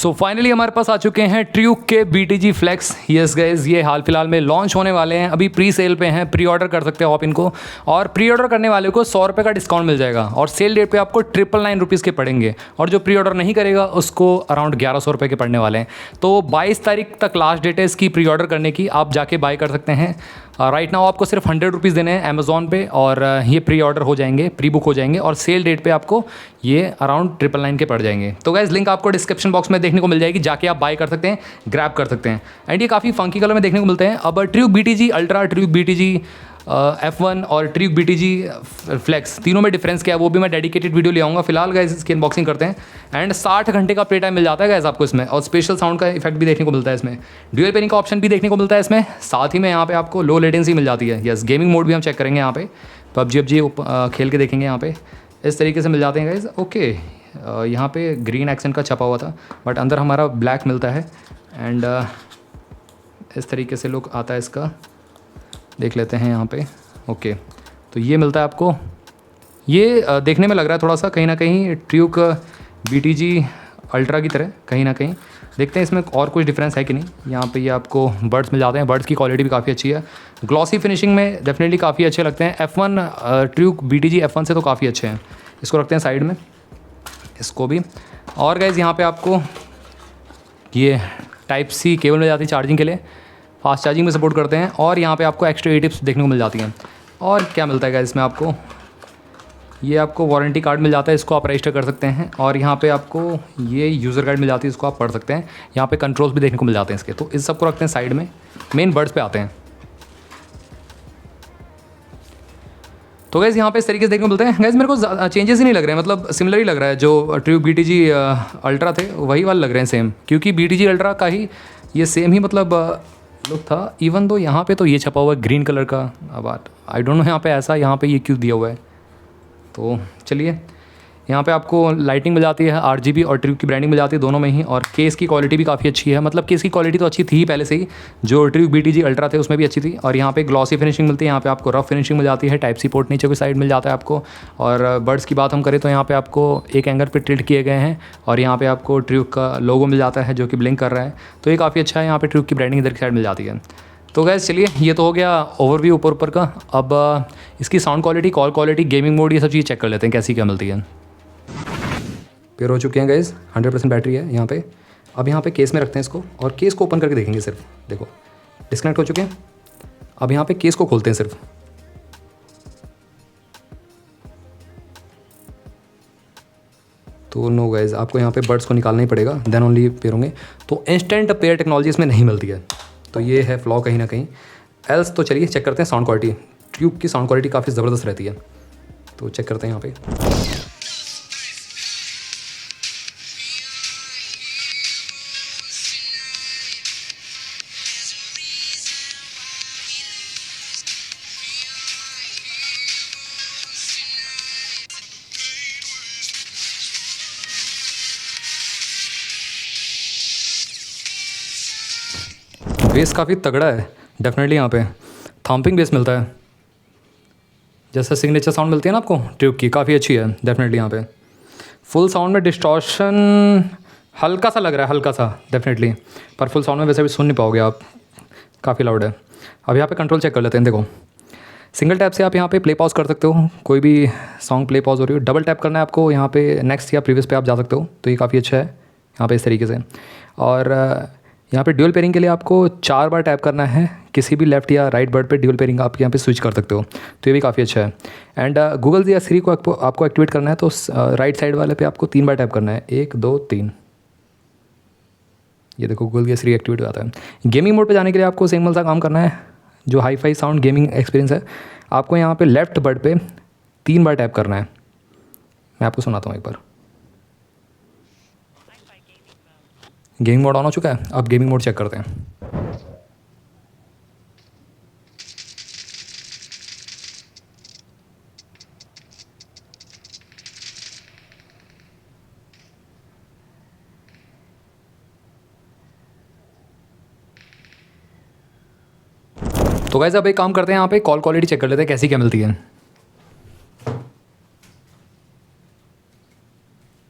So finally हमारे पास आ चुके हैं ट्र्यूक के BTG फ्लेक्स। यस गाइस, ये हाल फिलहाल में लॉन्च होने वाले हैं, अभी प्री सेल पे हैं, प्री ऑर्डर कर सकते हो आप इनको। और प्री ऑर्डर करने वाले को 100 रुपये का डिस्काउंट मिल जाएगा और सेल डेट पे आपको 999 रुपीज़ के पड़ेंगे। और जो प्री ऑर्डर नहीं करेगा उसको अराउंड 1100 रुपये के पड़ने वाले हैं। तो 22 तारीख तक लास्ट डेट है इसकी प्री ऑर्डर करने की, आप जाके बाय कर सकते हैं। राइट नाउ आपको सिर्फ 100 रुपीज़ देने हैं अमेज़ॉन पे और ये प्री ऑर्डर हो जाएंगे, प्री बुक हो जाएंगे और सेल डेट पे आपको ये अराउंड 999 के पड़ जाएंगे। तो गाइस लिंक आपको डिस्क्रिप्शन बॉक्स में देखने को मिल जाएगी, जाके आप बाय कर सकते हैं, ग्रैब कर सकते हैं। एंड ये काफ़ी फंकी कलर में देखने को मिलते हैं। अब ट्र्यूक BTG अल्ट्रा, ट्र्यूक BTG F1 और ट्र्यूक BTG फ्लेक्स, तीनों में डिफरेंस क्या है वो भी मैं डेडिकेटेड वीडियो ले आऊँगा। फिलहाल गाइस इसकी अनबॉक्सिंग करते हैं। एंड 60 घंटे का प्ले टाइम मिल जाता है गाइस आपको इसमें, और स्पेशल साउंड का इफेक्ट भी देखने को मिलता है इसमें। ड्यूअल पेनिंग का ऑप्शन भी देखने को मिलता है इसमें। साथ ही में यहाँ पे आपको लो लेटेंसी मिल जाती है। यस, गेमिंग मोड भी हम चेक करेंगे यहाँ पे, PUBG खेल के देखेंगे यहाँ पे। इस तरीके से मिल जाते हैं गाइस। ओके, यहाँ पे ग्रीन एक्सेंट का छपा हुआ था बट अंदर हमारा ब्लैक मिलता है। एंड इस तरीके से लुक आता है इसका, देख लेते हैं यहाँ पे। ओके, तो ये मिलता है आपको। ये देखने में लग रहा है थोड़ा सा कहीं ना कहीं ट्र्यूक BTG अल्ट्रा की तरह, कहीं ना कहीं। देखते हैं इसमें और कुछ डिफरेंस है कि नहीं। यहाँ पे ये आपको बर्ड्स मिल जाते हैं, बर्ड्स की क्वालिटी भी काफ़ी अच्छी है। ग्लॉसी फिनिशिंग में डेफिनेटली काफ़ी अच्छे लगते हैं। F1 ट्र्यूक BTG F1 से तो काफ़ी अच्छे हैं। इसको रखते हैं साइड में, इसको भी। और गाइज़ यहाँ पे आपको ये Type-C केबल मिल जाती है चार्जिंग के लिए, फास्ट चार्जिंग में सपोर्ट करते हैं। और यहाँ पे आपको एक्स्ट्रा टिप्स देखने को मिल जाती हैं। और क्या मिलता है गाइस इसमें आपको, ये आपको वारंटी कार्ड मिल जाता है, इसको आप रजिस्टर कर सकते हैं। और यहाँ पे आपको ये यूज़र गाइड मिल जाती है, इसको आप पढ़ सकते हैं। यहाँ पे कंट्रोल्स भी देखने को मिल जाते हैं इसके। तो इस सबको रखते हैं साइड में, मेन बर्ड्स पे आते हैं। तो गाइस यहाँ पे इस तरीके से देखने को मिलते हैं। गाइस मेरे को चेंजेस ही नहीं लग रहे हैं, मतलब सिमिलर ही लग रहा है। जो ट्र्यूक BTG अल्ट्रा थे वही वाले लग रहे हैं सेम, क्योंकि BTG अल्ट्रा का ही ये सेम ही मतलब लुक था। इवन दो यहाँ पे तो ये छपा हुआ है ग्रीन कलर का। अब आई डोंट नो यहाँ पे ऐसा, यहाँ पे ये क्यों दिया हुआ है। तो चलिए, यहाँ पे आपको लाइटिंग मिल जाती है, RGB और ट्र्यूक की ब्रांडिंग मिल जाती है दोनों में ही। और केस की क्वालिटी भी काफ़ी अच्छी है, मतलब केस की क्वालिटी तो अच्छी थी ही पहले से ही, जो ट्र्यूक BTG अल्ट्रा थे उसमें भी अच्छी थी। और यहाँ पे ग्लॉसी फिनिशिंग मिलती है, यहाँ पे आपको रफ फिनिशिंग मिल जाती है। Type-C पोर्ट नीचे की साइड मिल जाता है आपको। और बर्ड्स की बात हम करें तो यहाँ पे आपको एक एंगल पे टिल्ट किए गए हैं और यहाँ पे आपको ट्र्यूक का लोगो मिल जाता है जो कि ब्लिंक कर रहा है। तो ये काफ़ी अच्छा है। यहाँ पे ट्र्यूक की ब्रांडिंग इधर की साइड मिल जाती है। तो गैस चलिए, ये तो हो गया ओवरव्यू ऊपर ऊपर का। अब इसकी sound quality, call quality, gaming mode, ये सब चीज़ चेक कर लेते हैं कैसी क्या मिलती है। पेयर हो चुके हैं गैस, 100% बैटरी है यहाँ पे। अब यहाँ पे केस में रखते हैं इसको और केस को ओपन करके देखेंगे सिर्फ। देखो डिस्कनेक्ट हो चुके हैं। अब यहाँ पे केस को खोलते हैं सिर्फ। तो नो गाइज, आपको यहाँ पे बर्ड्स को निकालना ही पड़ेगा, देन ओनली पेयर होंगे। तो इंस्टेंट पेयर टेक्नोलॉजी इसमें नहीं मिलती है, तो ये है फ्लॉ कहीं ना कहीं। एल्स तो चलिए चेक करते हैं साउंड क्वालिटी। ट्र्यूक की साउंड क्वालिटी काफ़ी ज़बरदस्त रहती है, तो चेक करते हैं यहाँ पे। बेस काफ़ी तगड़ा है डेफिनेटली। यहाँ पे थम्पिंग बेस मिलता है, जैसा सिग्नेचर साउंड मिलती है ना आपको ट्र्यूक की, काफ़ी अच्छी है डेफिनेटली। यहाँ पे फुल साउंड में डिस्टॉर्शन हल्का सा लग रहा है, हल्का सा डेफिनेटली, पर फुल साउंड में वैसे भी सुन नहीं पाओगे आप, काफ़ी लाउड है। अब यहाँ पे कंट्रोल चेक कर लेते हैं। देखो सिंगल टैप से आप यहाँ पे प्ले पॉज कर सकते हो, कोई भी सॉन्ग प्ले पॉज हो रही हो। डबल टैप करना है आपको, यहाँ पे नेक्स्ट या प्रीवियस पे आप जा सकते हो, तो ये काफ़ी अच्छा है यहाँ पे इस तरीके से। और यहाँ पे ड्यूअल पेयरिंग के लिए आपको 4 बार टैप करना है, किसी भी लेफ्ट या राइट बर्ड पे ड्यूअल पेयरिंग आप यहाँ पे स्विच कर सकते हो, तो ये भी काफ़ी अच्छा है। एंड गूगल या सिरी को आपको एक्टिवेट करना है, तो राइट साइड वाले पे आपको 3 बार टैप करना है, 1 2 3। ये देखो गूगल या सिरी एक्टिवेट हो जाता है। गेमिंग मोड पे जाने के लिए आपको सिंगल सा काम करना है, जो hi fi sound gaming experience है। आपको यहाँ पे लेफ्ट बर्ड पे 3 बार टैप करना है। मैं आपको सुनाता हूँ एक बार। गेमिंग मोड ऑन हो चुका है, अब गेमिंग मोड चेक करते हैं। तो गाइस अब एक काम करते हैं, यहाँ पे कॉल क्वालिटी चेक कर लेते हैं कैसी क्या मिलती है।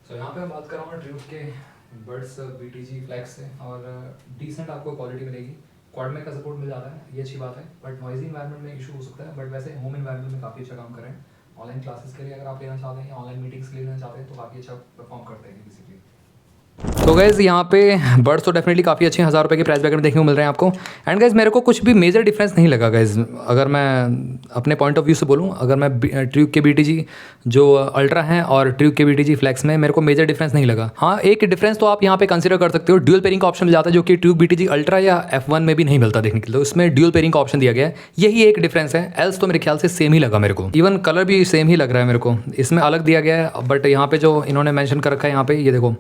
तो यहाँ पे हम बात कर रहा हूँ ट्र्यूक के बर्ड्स BTG डिसेंट आपको क्वालिटी मिलेगी। क्वाड मैक का सपोर्ट मिल जाता है, ये अच्छी बात है, बट नॉइजी इन्वायरमेंट में इशू हो सकता है, बट वैसे होम इन्वायरमेंट में काफ़ी अच्छा काम कर रहे हैं। ऑनलाइन क्लासेस के लिए अगर आप लेना चाहते हैं या ऑनलाइन मीटिंग्स के लिए लेना चाहते हैं तो काफ़ी अच्छा परफॉर्म करते हैं बेसिकली। तो गैस यहाँ पे बर्ड्स तो डेफिनेटली काफ़ी अच्छे हैं, 1000 रुपये के प्राइस ब्रैकेट में देखने को मिल रहे हैं आपको। एंड गैस मेरे को कुछ भी मेजर डिफरेंस नहीं लगा गैस, अगर मैं अपने पॉइंट ऑफ व्यू से बोलूँ, अगर मैं ट्यूब के BTG जो अल्ट्रा हैं और ट्यूब के BTG फ्लेक्स में मेरे को मेजर डिफरेंस नहीं लगा। हाँ, एक डिफरेंस तो आप यहाँ पे कंसिडर कर सकते हो, ड्यूल पेयरिंग का ऑप्शन मिल जाता है जो कि ट्यूब BTG अल्ट्रा या F1 में भी नहीं मिलता देखने के लिए, तो इसमें ड्यूल पेयरिंग का ऑप्शन दिया गया है, यही एक डिफरेंस है। एल्स तो मेरे ख्याल से सेम ही लगा मेरे को, इवन कलर भी सेम ही लग रहा है मेरे को, इसमें अलग दिया गया है, बट यहाँ पे जो इन्होंने मैंशन कर रखा है, यहाँ पे ये देखो,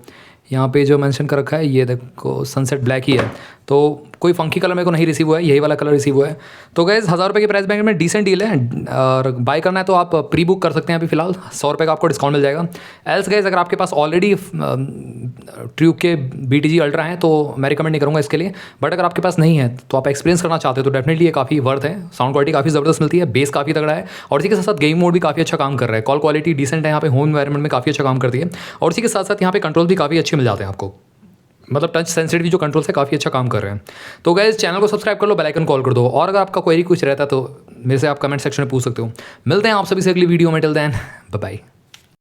यहाँ पे जो मेंशन कर रखा है ये देखो सनसेट ब्लैक ही है, तो कोई फंकी कलर मेरे को नहीं रिसीव हुआ है, यही वाला कलर रिसीव हुआ है। तो गैस 1000 रुपये के प्राइस बैंड में डिसेंट डील है, और बाय करना है तो आप प्री बुक कर सकते हैं अभी फिलहाल, 100 रुपये का आपको डिस्काउंट मिल जाएगा। एल्स गैस अगर आपके पास ऑलरेडी ट्यूब के BTG अल्ट्रा हैं तो मैं रिकमेंड नहीं करूँगा इसके लिए, बट अगर आपके पास नहीं है तो आप एक्सपीरियंस करना चाहते हो तो डेफिनेटली ये काफ़ी वर्थ है। साउंड क्वालिटी काफ़ी ज़बरदस्त मिलती है, बेस काफ़ी तगड़ा है, और इसी के साथ साथ गेम मोड भी काफ़ी अच्छा काम कर रहा है, कॉल क्वालिटी डिसेंट है यहाँ पे, होम एनवायरमेंट में काफ़ी अच्छा काम करती है, और इसी के साथ साथ यहाँ पे कंट्रोल भी काफ़ी अच्छे मिल जाते हैं आपको, मतलब टच सेंसिटिव जो कंट्रोल्स है काफ़ी अच्छा काम कर रहे हैं। तो गाइस चैनल को सब्सक्राइब कर लो, बेल आइकन कॉल कर दो, और अगर आपका क्वेरी कुछ रहता है तो मेरे से आप कमेंट सेक्शन में पूछ सकते हो। मिलते हैं आप सभी से अगली वीडियो में, टिल देन बाय बाय।